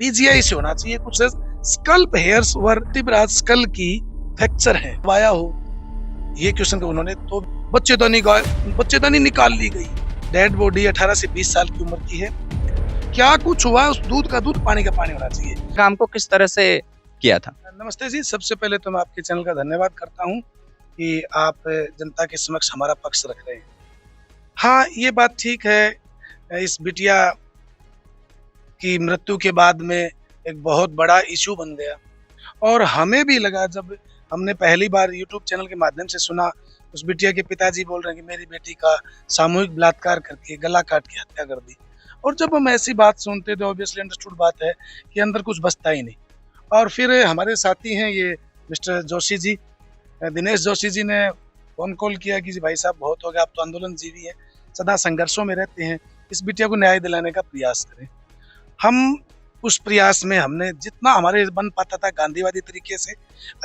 PGI से होना चाहिए। कुछ स्कल्प हेयर्स वर्टिब्रा स्कल की फ्रैक्चर है, वाया हो, ये क्वेश्चन उन्होंने तो बच्चेदानी निकाल ली गई। डेड बॉडी 18 से 20 साल की उम्र की है। क्या कुछ हुआ, उस दूध का दूध पानी का पानी होना चाहिए। काम को किस तरह से किया था? नमस्ते जी, सबसे पहले तो मैं आपके चैनल का धन्यवाद करता हूँ कि आप जनता के समक्ष हमारा पक्ष रख रहे हैं। हाँ, ये बात ठीक है, इस बिटिया की मृत्यु के बाद में एक बहुत बड़ा इशू बन गया और हमें भी लगा, जब हमने पहली बार यूट्यूब चैनल के माध्यम से सुना, उस बिटिया के पिताजी बोल रहे हैं कि मेरी बेटी का सामूहिक बलात्कार करके गला काट के हत्या कर दी। और जब हम ऐसी बात सुनते तो ऑब्वियसली अंडरस्टूड बात है कि अंदर कुछ बचता ही नहीं। और फिर हमारे साथी हैं ये मिस्टर जोशी जी, दिनेश जोशी जी ने फ़ोन कॉल किया कि जी भाई साहब बहुत हो गया, आप तो आंदोलन जीवी हैं, सदा संघर्षों में रहते हैं, इस बिटिया को न्याय दिलाने का प्रयास करें। हम उस प्रयास में हमने जितना हमारे बन पाता था गांधीवादी तरीके से,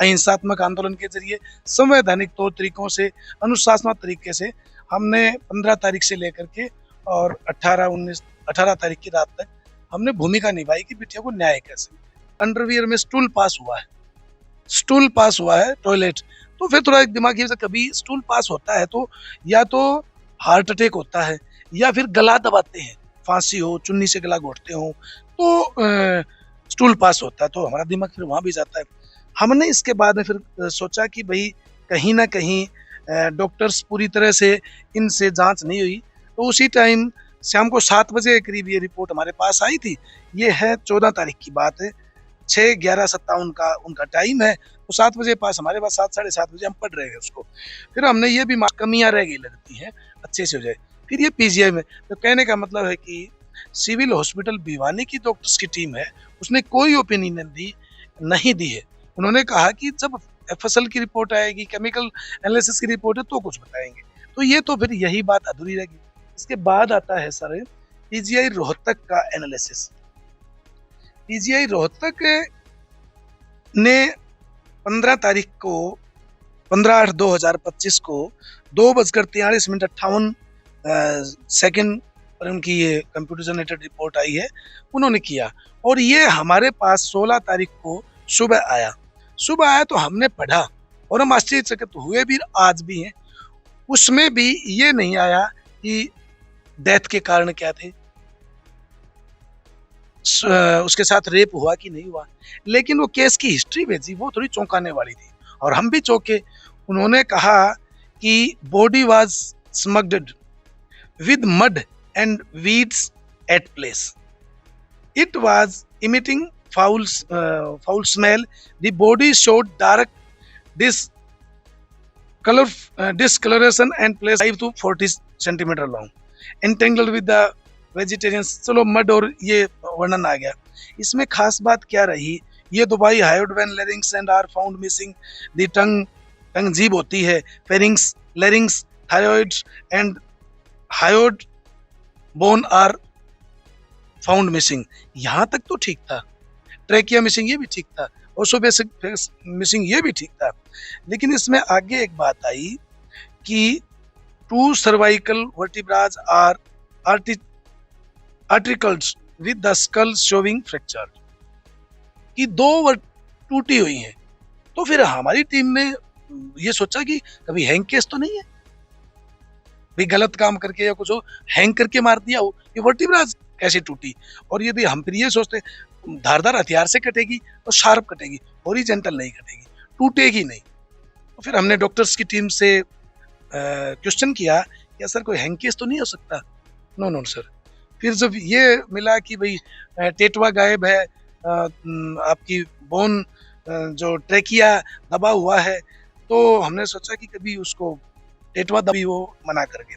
अहिंसात्मक आंदोलन के जरिए, संवैधानिक तौर तरीकों से, अनुशासनात्मक तरीके से हमने 15 तारीख से लेकर के और 18 तारीख की रात तक हमने भूमिका निभाई कि बिटिया को न्याय कैसे। अंडरवियर में स्टूल पास हुआ है टॉयलेट, तो फिर थोड़ा दिमागी से कभी स्टूल पास होता है तो या तो हार्ट अटैक होता है या फिर गला दबाते हैं, फांसी हो, चुन्नी से गला घोटते हो तो स्टूल पास होता है, तो हमारा दिमाग फिर वहाँ भी जाता है। हमने इसके बाद में फिर सोचा कि भाई कहीं ना कहीं डॉक्टर्स पूरी तरह से इनसे जांच नहीं हुई, तो उसी टाइम शाम को 7 बजे के करीब ये रिपोर्ट हमारे पास आई थी। ये है 14 तारीख की बात है, 6:11:57 का उनका टाइम है, तो 7 बजे पास हमारे पास 7 साढ़े 7 बजे हम पढ़ रहे हैं उसको। फिर हमने ये भी कमियाँ रह गई लगती हैं, अच्छे से हो जाए। फिर ये पीजीआई में, तो कहने का मतलब है कि सिविल हॉस्पिटल भिवानी की डॉक्टर्स की टीम है, उसने कोई ओपिनियन नहीं दी है। उन्होंने कहा कि जब एफएसएल की रिपोर्ट आएगी, केमिकल एनालिसिस की रिपोर्ट है, तो कुछ बताएंगे। तो ये तो फिर यही बात अधूरी रहेगी। इसके बाद आता है सर पीजीआई रोहतक का एनालिसिस। पीजीआई रोहतक ने 15 तारीख को 15/8/2025 को 2:43:58 पर उनकी ये कंप्यूटर जनरेटेड रिपोर्ट आई है, उन्होंने किया। और ये हमारे पास 16 तारीख को सुबह आया तो हमने पढ़ा और हम आश्चर्यचकित हुए भी, आज भी हैं। उसमें भी ये नहीं आया कि डेथ के कारण क्या थे, उसके साथ रेप हुआ कि नहीं हुआ, लेकिन वो केस की हिस्ट्री भेजी, वो थोड़ी चौंकाने वाली थी और हम भी चौंके। उन्होंने कहा कि body was smudged with mud and weeds at place, it was emitting foul smell, the body showed dark discoloration and place 5 to 40 centimeter long, entangled with the vegetarians. चलो मड और ये वर्णन आ गया। इसमें खास बात क्या रही, ये तो भाई hyoid when larynx and are found missing, the tongue जीभ होती है, pharynx, larynx, thyroid and hyoid bone are found missing, यहाँ तक तो ठीक था। ट्रैकिया मिसिंग, ये भी ठीक था। ओसोबेसिक मिसिंग, ये भी ठीक था। लेकिन इसमें आगे एक बात आई कि 2 cervical vertebrae are articles with the skull showing fracture, कि 2 टूटी हुई हैं। तो फिर हमारी टीम ने ये सोचा कि कभी हैंग केस तो नहीं है, भाई गलत काम करके या कुछ हो, हैंग करके मार दिया हो, ये वर्टिब्राज कैसे टूटी। और यदि हम फिर ये सोचते धारदार हथियार से कटेगी तो शार्प कटेगी, हॉरिजॉन्टल नहीं कटेगी, टूटेगी नहीं। तो फिर हमने डॉक्टर्स की टीम से क्वेश्चन किया कि सर कोई हैंग केस तो नहीं हो सकता। No sir. फिर जब ये मिला कि भाई टेटवा गायब है, आपकी बोन जो ट्रेकिया दबा हुआ है, तो हमने सोचा कि कभी उसको टेटवा दबी वो मना करके।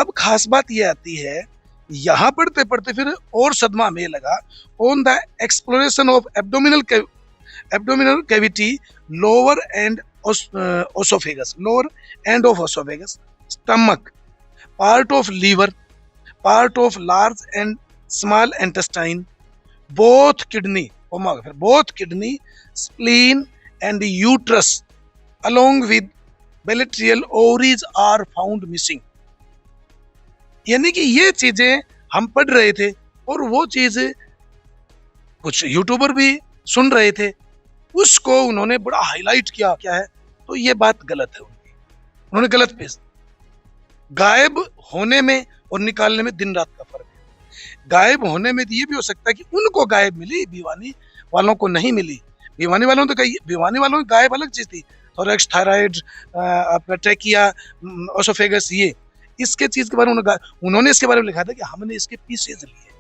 अब खास बात ये आती है, यहाँ पढ़ते पढ़ते फिर और सदमा हमें लगा, on the exploration of abdominal cavity, lower end oesophagus, stomach, part of liver, part of large and small intestine, both kidney, spleen and uterus along with bilateral ovaries are found missing। यानी कि ये चीजें हम पढ़ रहे थे और वो चीज कुछ यूट्यूबर भी सुन रहे थे, उसको उन्होंने बड़ा हाईलाइट किया क्या है, तो ये बात गलत है उनकी, उन्होंने गलत पेश। गायब होने में और निकालने में दिन रात का फर्क है। गायब होने में तो ये भी हो सकता है कि उनको गायब मिली, भिवानी वालों को नहीं मिली। भिवानी वालों ने तो कही, भिवानी वालों की गायब अलग चीज थी, थोरेक्स, थायराइड, आपका ट्रेकिया, ओसोफेगस, ये इसके चीज के बारे में उन्होंने इसके बारे में लिखा था कि हमने इसके पीसेज लिए,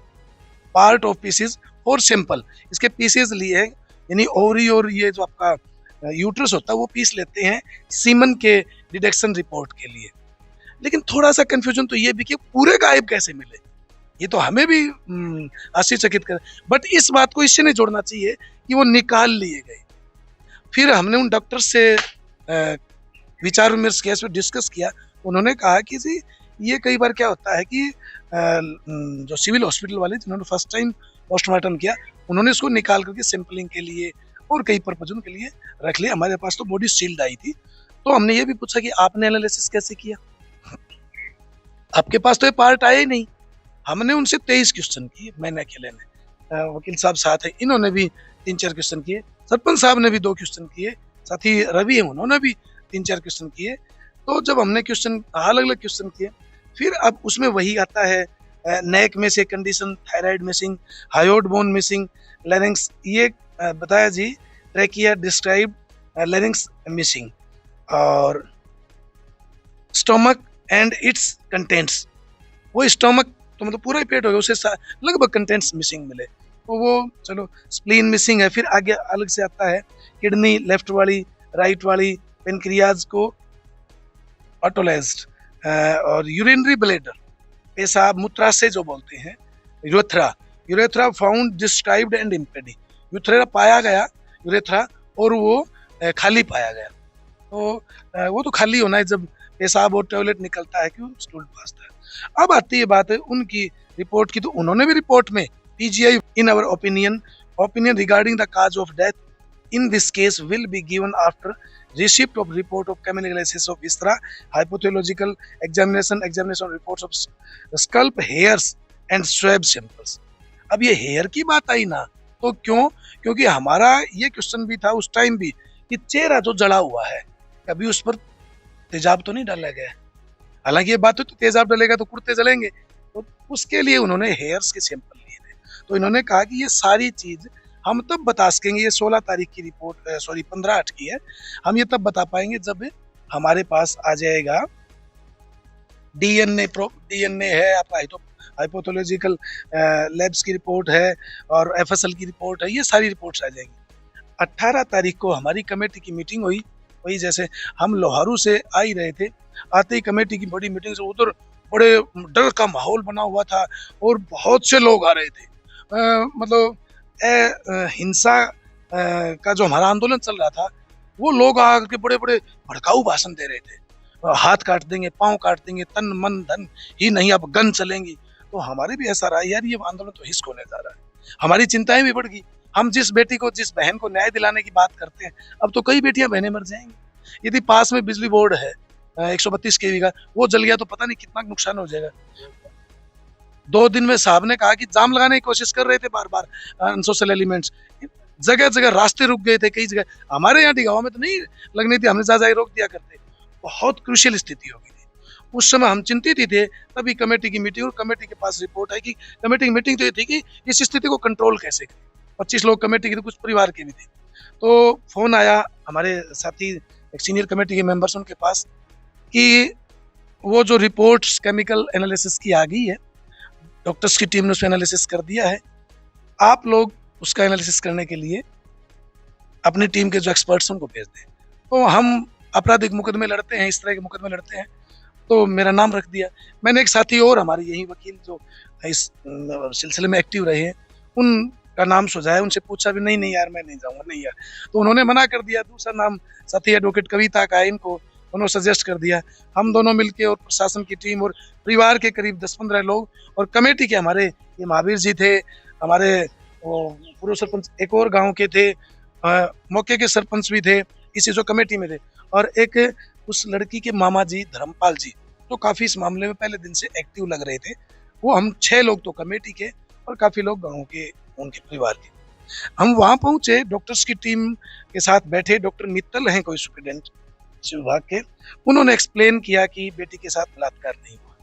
पार्ट ऑफ पीसेज और सिंपल, इसके पीसेज लिए हैं, यानी ओवरी और ये जो आपका यूट्रस होता है वो पीस लेते हैं सीमन के डिटेक्शन रिपोर्ट के लिए। लेकिन थोड़ा सा कंफ्यूजन तो ये भी कि पूरे गायब कैसे मिले, ये तो हमें भी आश्चर्यचकित कर। बट इस बात को इससे नहीं जोड़ना चाहिए कि वो निकाल लिए गए। फिर हमने उन डॉक्टर से विचार विमर्श किया, इसमें डिस्कस किया। उन्होंने कहा कि जी ये कई बार क्या होता है कि जो सिविल हॉस्पिटल वाले जिन्होंने फर्स्ट टाइम पोस्टमार्टम किया, उन्होंने इसको निकाल करके सैंपलिंग के लिए और कई पर्पजों के लिए रख लिया। हमारे पास तो बॉडी सील्ड आई थी, तो हमने ये भी पूछा कि आपने एनालिसिस कैसे किया, आपके पास तो ये पार्ट आया ही नहीं। हमने उनसे 23 क्वेश्चन किए, मैंने अकेले ने, वकील साहब साथ है, इन्होंने भी 3-4 क्वेश्चन किए, सरपंच साहब ने भी 2 क्वेश्चन किए, साथ ही रवि है उन्होंने भी 3-4 क्वेश्चन किए। तो जब हमने क्वेश्चन अलग अलग क्वेश्चन किए, फिर अब उसमें वही आता है, नेक में से condition, thyroid missing, hyoid bone missing, larynx ये बताया जी, ट्रैकिया डिस्क्राइब, लैरिंक्स मिसिंग, और स्टोमक एंड इट्स कंटेंट्स, वो स्टोमक तो मतलब पूरा ही पेट हो गया, उसे लगभग कंटेंट्स मिसिंग मिले, तो वो चलो स्प्लीन मिसिंग है। फिर आगे अलग से आता है किडनी लेफ्ट वाली, राइट वाली, पेनक्रियाज को ऑटोलाइज्ड, और यूरिनरी ब्लैडर, पेशाब मूत्राशय जो बोलते हैं, urethra, urethra found described and इम्पेडी, यूरेथ्रा पाया गया, यूरेथ्रा, और वो खाली पाया गया। तो वो तो खाली होना है जब पेशाब और टॉयलेट निकलता है, क्यों स्टूल पासता है। अब आती है बात है उनकी रिपोर्ट की, तो उन्होंने भी रिपोर्ट में PGI in our opinion regarding the cause of death in this case will be given after receipt of report of chemical analysis of viscera, hypotheliological examination reports of scalp hairs and swab samples। अब ये hair की बात आई ना, तो क्यों, क्योंकि हमारा ये क्वेश्चन भी था उस टाइम भी कि चेहरा जो जला हुआ है, कभी उस पर तेजाब तो नहीं डाला गया। हालांकि ये बात तो तेजाब डलेगा तो कुर्ते जलेंगे, तो उसके लिए उन्होंने हेयर्स के सैंपल लिए थे। तो इन्होंने कहा कि ये सारी चीज हम तब बता सकेंगे, ये 16 तारीख की रिपोर्ट, सॉरी 15/8 की है, हम ये तब बता पाएंगे जब हमारे पास आ जाएगा डीएनए है आपका, हाइपोथोलॉजिकल लैब्स की रिपोर्ट है और एफएसएल की रिपोर्ट है, ये सारी रिपोर्ट्स आ जाएंगी। 18 तारीख को हमारी कमेटी की मीटिंग हुई, वही जैसे हम लोहारू से आ ही रहे थे, आते ही कमेटी की बड़ी मीटिंग से उधर बड़े डर का माहौल बना हुआ था और बहुत से लोग आ रहे थे। मतलब हिंसा का जो हमारा आंदोलन चल रहा था, वो लोग आके बड़े बड़े भड़काऊ भाषण दे रहे थे, हाथ काट देंगे, पांव काट देंगे, तन मन धन ही नहीं, अब गन चलेंगी। तो हमारे भी ऐसा रहा यार, ये आंदोलन तो हिस्क होने जा रहा है। हमारी चिंताएं भी बढ़ गई। हम जिस बेटी को, जिस बहन को न्याय दिलाने की बात करते हैं, अब तो कई बेटियां बहनें मर जाएंगी। यदि पास में बिजली बोर्ड है 132 kV का, वो जल गया तो पता नहीं कितना नुकसान हो जाएगा। 2 दिन में साहब ने कहा कि जाम लगाने की कोशिश कर रहे थे बार बार अनसोशल एलिमेंट्स, जगह जगह रास्ते रुक गए थे, कई जगह हमारे यहाँ गाँव में तो नहीं लगनी थी, हमने जा रोक दिया करते। बहुत क्रूशियल स्थिति हो गई थी उस समय, हम चिंतित ही थे। तभी कमेटी की मीटिंग, और कमेटी के पास रिपोर्ट है कि कमेटी की मीटिंग तो ये थी कि इस स्थिति को कंट्रोल कैसे करें। 25 लोग कमेटी के थे, कुछ परिवार के भी थे। तो फोन आया हमारे साथी एक सीनियर कमेटी के मेंबर्स उनके पास कि वो जो रिपोर्ट्स केमिकल एनालिसिस की आ गई है, डॉक्टर्स की टीम ने उसका एनालिसिस कर दिया है, आप लोग उसका एनालिसिस करने के लिए अपनी टीम के जो एक्सपर्ट्स हैं उनको भेज दें। तो हम आपराधिक मुकदमे लड़ते हैं, इस तरह के मुकदमे लड़ते हैं, तो मेरा नाम रख दिया। मैंने एक साथी और हमारे यही वकील जो इस सिलसिले में एक्टिव रहे हैं, उनका नाम सुझाया, उनसे पूछा भी, नहीं यार मैं नहीं जाऊँगा, नहीं यार, तो उन्होंने मना कर दिया। दूसरा नाम साथी एडवोकेट कविता का है, इनको उन्होंने सजेस्ट कर दिया। हम दोनों मिलके और प्रशासन की टीम और परिवार के करीब 10-15 लोग और कमेटी के हमारे ये महावीर जी थे, हमारे वो पूर्व सरपंच एक और गांव के थे, मौके के सरपंच भी थे इसी जो कमेटी में थे, और एक उस लड़की के मामा जी धर्मपाल जी, तो काफ़ी इस मामले में पहले दिन से एक्टिव लग रहे थे। वो हम 6 लोग तो कमेटी के और काफ़ी लोग गाँव के, उनके परिवार के। हम वहाँ पहुँचे, डॉक्टर्स की टीम के साथ बैठे, डॉक्टर मित्तल हैं कोई स्टूडेंट विभाग के, उन्होंने एक्सप्लेन किया कि बेटी के साथ बलात्कार नहीं हुआ।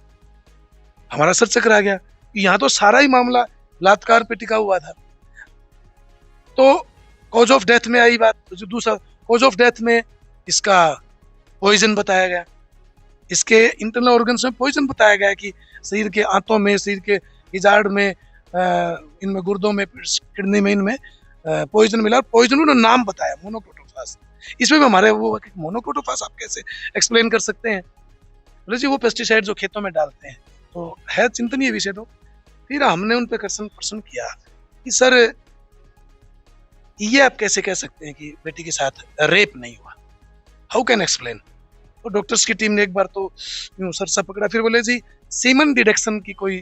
हमारा सर चकरा गया, यहाँ तो सारा ही मामला बलात्कार पे टिका हुआ था। तो कॉज ऑफ डेथ में आई बात, जो दूसरा कॉज ऑफ डेथ में इसका पॉइजन बताया गया, इसके इंटरनल ऑर्गन्स में पॉइजन बताया गया कि शरीर के आंतों में, शरीर के इजाड़ में, इनमें गुर्दों में, किडनी में, इनमें पॉइजन मिला। पॉइजन उन्होंने नाम बताया, मोनोक्रोटोफास। इसमें भी हमारे वो मोनोक्रोटोफास आप कैसे एक्सप्लेन कर सकते हैं? बोले जी वो पेस्टिसाइड जो खेतों में डालते हैं, तो है चिंतनीय विषय। तो फिर हमने उन पर प्रश्न किया कि सर ये आप कैसे कह सकते हैं कि बेटी के साथ रेप नहीं हुआ, हाउ कैन एक्सप्लेन? तो डॉक्टर्स की टीम ने एक बार तो यूं सरसा पकड़ा, फिर बोले जी सीमन डिटेक्शन की कोई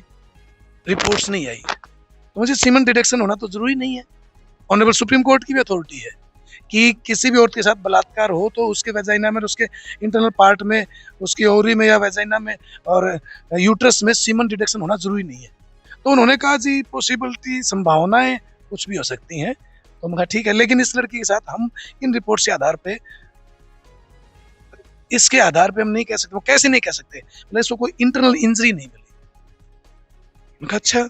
रिपोर्ट्स नहीं आई। तो मुझे सीमन डिटेक्शन होना तो जरूरी नहीं है, ऑनरेबल सुप्रीम कोर्ट की भी अथॉरिटी है कि किसी भी औरत के साथ बलात्कार हो तो उसके वेजाइना में, उसके इंटरनल पार्ट में, उसकी ओवरी में या वेजाइना में और यूट्रस में सीमन डिटेक्शन होना जरूरी नहीं है। तो उन्होंने कहा जी पॉसिबिलिटी, संभावनाएं कुछ भी हो सकती हैं। तो मैं कहा ठीक है, लेकिन इस लड़की के साथ हम इन रिपोर्ट के आधार पे, इसके आधार पे हम नहीं कह सकते। वो कैसे नहीं कह सकते? मतलब इसको कोई इंटरनल इंजरी नहीं मिली। मैं कहा अच्छा,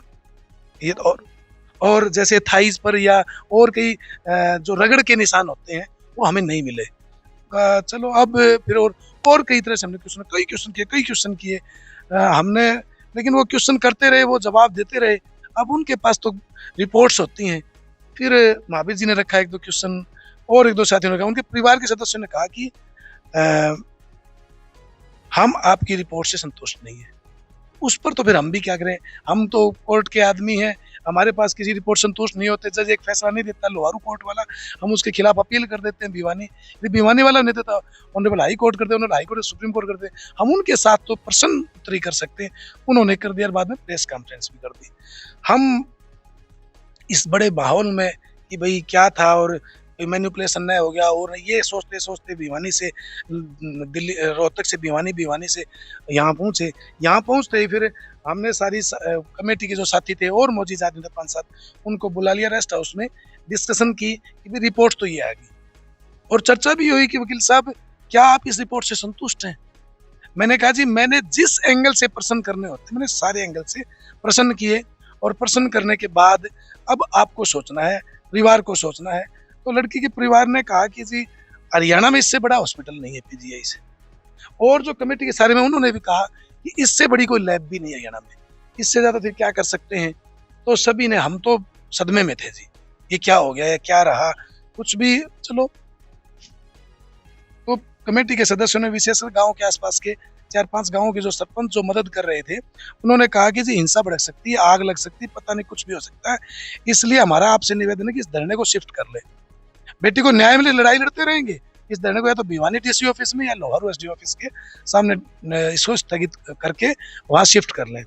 ये और जैसे थाइज पर या और कई जो रगड़ के निशान होते हैं वो हमें नहीं मिले। चलो अब फिर और कई तरह से हमने कई क्वेश्चन किए हमने, लेकिन वो क्वेश्चन करते रहे, वो जवाब देते रहे। अब उनके पास तो रिपोर्ट्स होती हैं। फिर महावीर जी ने रखा एक दो क्वेश्चन, और एक दो साथियों ने कहा, उनके परिवार के सदस्यों ने कहा कि हम आपकी रिपोर्ट से संतुष्ट नहीं है। उस पर तो फिर हम भी क्या करें, हम तो कोर्ट के आदमी हैं, हमारे पास किसी रिपोर्ट संतुष्ट नहीं होते, जज एक फैसला नहीं देता लोहारू कोर्ट वाला, हम उसके खिलाफ अपील कर देते हैं। भिवानी, यदि भिवानी वाला नहीं देता, ऑनरेबल हाई कोर्ट करते, उन्होंने हाई कोर्ट सुप्रीम कोर्ट करते, हम उनके साथ तो प्रश्न उत्तरी कर सकते हैं। उन्होंने कर दिया, बाद में प्रेस कॉन्फ्रेंस भी कर दी। हम इस बड़े माहौल में कि भाई क्या था और मैनिपुलेशन नहीं हो गया, और ये सोचते सोचते भिवानी से दिल्ली, रोहतक से भिवानी, भिवानी से यहाँ पहुँचे। यहाँ पहुँचते ही फिर हमने सारी कमेटी के जो साथी थे और मौजूद आदमी थे 5-7, उनको बुला लिया रेस्ट हाउस में, डिस्कशन की कि भाई रिपोर्ट तो ये आ गई, और चर्चा भी हुई कि वकील साहब क्या आप इस रिपोर्ट से संतुष्ट हैं? मैंने कहा जी मैंने जिस एंगल से प्रश्न करने होते मैंने सारे एंगल से प्रश्न किए, और प्रश्न करने के बाद अब आपको सोचना है, परिवार को सोचना है। तो लड़की के परिवार ने कहा कि जी हरियाणा में इससे बड़ा हॉस्पिटल नहीं है पीजीआई से, और जो कमेटी के सारे में उन्होंने भी कहा कि इससे बड़ी कोई लैब भी नहीं है हरियाणा में, इससे ज़्यादा फिर क्या कर सकते हैं। तो सभी ने, हम तो सदमे में थे जी, ये क्या हो गया, ये क्या रहा, कुछ भी। चलो, तो कमेटी के सदस्यों ने, विशेषकर गाँव के आसपास के 4-5 गाँवों के जो सरपंच जो मदद कर रहे थे, उन्होंने कहा कि जी हिंसा भड़क सकती है, आग लग सकती है, पता नहीं कुछ भी हो सकता है, इसलिए हमारा आपसे निवेदन है कि इस धरने को शिफ्ट कर ले। बेटी को न्याय मिले, लड़ाई लड़ते रहेंगे, इस धरने को या तो भिवानी टीसी ऑफिस में या लोहारू एसडी ऑफिस के सामने इसको स्थगित करके वहाँ शिफ्ट कर लें।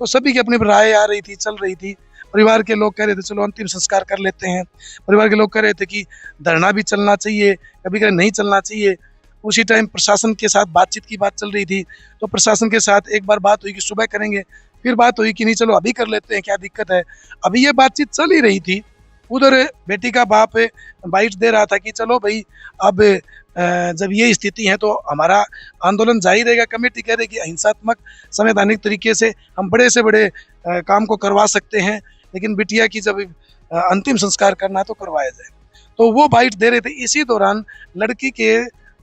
तो सभी की अपनी राय आ रही थी, चल रही थी। परिवार के लोग कह रहे थे चलो अंतिम संस्कार कर लेते हैं, परिवार के लोग कह रहे थे कि धरना भी चलना चाहिए, कभी कभी नहीं चलना चाहिए। उसी टाइम प्रशासन के साथ बातचीत की बात चल रही थी, तो प्रशासन के साथ एक बार बात हुई कि सुबह करेंगे, फिर बात हुई कि नहीं चलो अभी कर लेते हैं, क्या दिक्कत है। अभी ये बातचीत चल ही रही थी, उधर बेटी का बाप बाइट दे रहा था कि चलो भाई अब जब ये स्थिति है तो हमारा आंदोलन जारी रहेगा। कमेटी कह रही कि अहिंसात्मक संवैधानिक तरीके से हम बड़े से बड़े काम को करवा सकते हैं, लेकिन बिटिया की जब अंतिम संस्कार करना है तो करवाया जाए। तो वो बाइट दे रहे थे। इसी दौरान लड़की के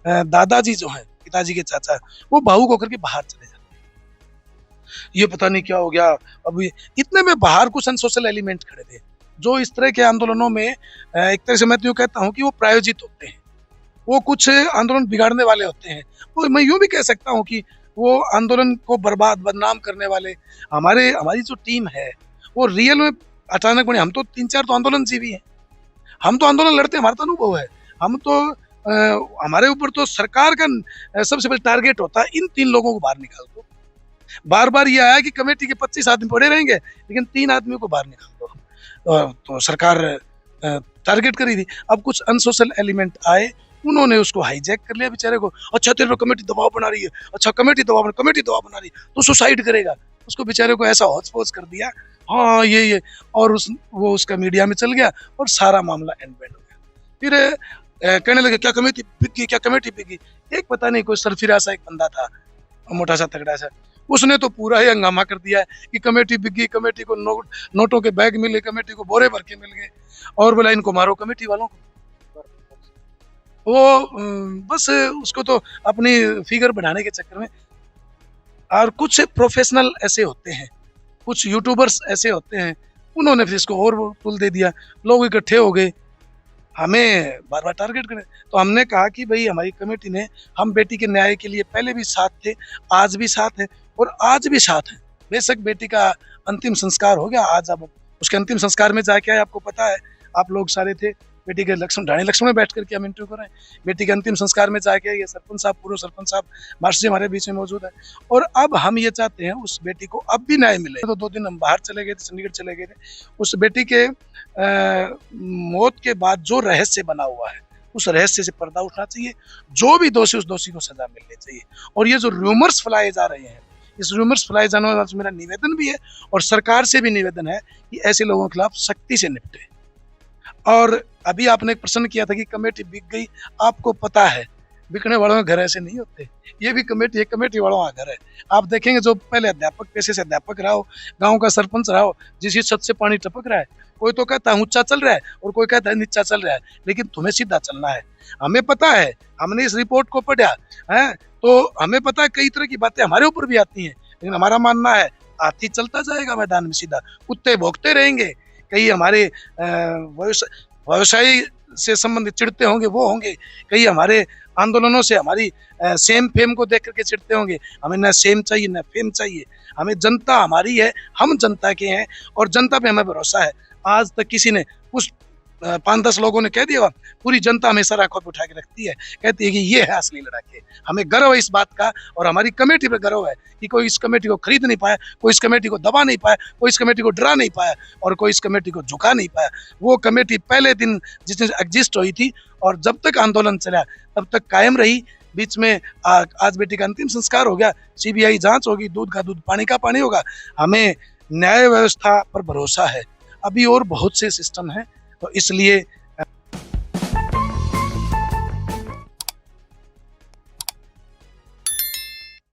दादाजी जो हैं, पिताजी के चाचा, वो भावुक होकर के बाहर चले जाते हैं। ये पता नहीं क्या हो गया। अब इतने में बाहर कुछ अनसोशल एलिमेंट खड़े थे, जो इस तरह के आंदोलनों में एक तरह से मैं तो यूँ कहता हूँ कि वो प्रायोजित होते हैं, वो कुछ आंदोलन बिगाड़ने वाले होते हैं। वो मैं यूँ भी कह सकता हूँ कि वो आंदोलन को बदनाम करने वाले। हमारी जो टीम है वो रियल में अचानक बने। हम तो 3-4 तो आंदोलन जीवी हैं, हम तो आंदोलन लड़ते, हमारा तो अनुभव है। हम तो हमारे ऊपर तो सरकार का सबसे पहले टारगेट होता है इन 3 लोगों को बाहर निकाल दो। बार बार ये आया कि कमेटी के 25 आदमी पड़े रहेंगे, लेकिन 3 आदमियों को बाहर निकाल दो। तो सरकार टारगेट करी थी। अब कुछ अनसोशल एलिमेंट आए, उन्होंने उसको हाईजैक कर लिया बेचारे को। अच्छा तेरे को कमेटी दबाव बना रही है, अच्छा कमेटी दबाव बना रही है, तो सुसाइड करेगा। उसको बेचारे को ऐसा हौच-पौच कर दिया, हाँ ये और वो उसका मीडिया में चल गया और सारा मामला एंड बैंड हो गया। फिर कहने लगे क्या कमेटी बिक गई, क्या कमेटी बिक गई। एक पता नहीं कोई सरफिरा सा एक बंदा था, मोटा सा तगड़ा सा, उसने तो पूरा ही हंगामा कर दिया है कि कमेटी बिक गई, कमेटी को नोटों के बैग मिले, कमेटी को बोरे भर के मिल गए, और बोला इनको मारो कमेटी वालों को। वो बस उसको तो अपनी फिगर बढ़ाने के चक्कर में। और कुछ प्रोफेशनल ऐसे होते हैं, कुछ यूट्यूबर्स ऐसे होते हैं, उन्होंने फिर इसको और तुल दे दिया, लोग इकट्ठे हो गए हमें बार बार टारगेट करें। तो हमने कहा कि भाई हमारी कमेटी ने, हम बेटी के न्याय के लिए पहले भी साथ थे, आज भी साथ हैं और आज भी साथ हैं। बेशक बेटी का अंतिम संस्कार हो गया, आज अब उसके अंतिम संस्कार में जाके आए, आपको पता है, आप लोग सारे थे, बेटी के लक्ष्मण ढाणी लक्ष्मण में बैठ करके हम इंटरव्यू कर रहे हैं। बेटी के अंतिम संस्कार में जाके ये सरपंच साहब, पूर्व सरपंच साहब मास्टर जी हमारे बीच में मौजूद है। और अब हम ये चाहते हैं उस बेटी को अब भी न्याय मिले। तो 2 दिन हम बाहर चले गए थे, चंडीगढ़ चले गए थे। उस बेटी के मौत के बाद जो रहस्य बना हुआ है, उस रहस्य से पर्दा उठना चाहिए, जो भी दोषी उस दोषी को सजा मिलनी चाहिए। और ये जो रूमर्स फैलाए जा रहे हैं, इस रूमर्स फैलाए जाने वाले मेरा निवेदन भी है और सरकार से भी निवेदन है कि ऐसे लोगों के खिलाफ सख्ती से निपटे। और अभी आपने एक प्रश्न किया था कि कमेटी बिक गई, आपको पता है बिकने वालों के घर ऐसे नहीं होते, ये भी कमेटी है, कमेटी वालों का घर है। आप देखेंगे जो पहले अध्यापक, पेशे से अध्यापक रहा हो, गांव का सरपंच रहा हो, जिस छत से पानी टपक रहा है, कोई तो कहता है ऊंचा चल रहा है और कोई कहता है नीचा चल रहा है, लेकिन तुम्हें सीधा चलना है। हमें पता है, हमने इस रिपोर्ट को पढ़ा है, तो हमें पता है कई तरह की बातें हमारे ऊपर भी आती हैं, लेकिन हमारा मानना है हाथी चलता जाएगा मैदान में सीधा, कुत्ते भौंकते रहेंगे, कई हमारे व्यवसायी से संबंधित चिढ़ते होंगे वो होंगे, कई हमारे आंदोलनों से हमारी सेम फेम को देख करके चिढ़ते होंगे। हमें न सेम चाहिए न फेम चाहिए, हमें जनता हमारी है, हम जनता के हैं और जनता पे हमें भरोसा है। आज तक किसी ने कुछ 5-10 लोगों ने कह दिया, पूरी जनता हमेशा आंखों पे उठा के रखती है, कहती है कि ये है असली लड़ाके। हमें गर्व है इस बात का और हमारी कमेटी पे गर्व है कि कोई इस कमेटी को खरीद नहीं पाया, कोई इस कमेटी को दबा नहीं पाया, कोई इस कमेटी को डरा नहीं पाया और कोई इस कमेटी को झुका नहीं पाया। वो कमेटी पहले दिन जिस दिन एग्जिस्ट हुई थी और जब तक आंदोलन चला तब तक कायम रही। बीच में आज बेटी का अंतिम संस्कार हो गया, सीबीआई जांच होगी, दूध का दूध पानी का पानी होगा। हमें न्याय व्यवस्था पर भरोसा है, अभी और बहुत से सिस्टम हैं, तो इसलिए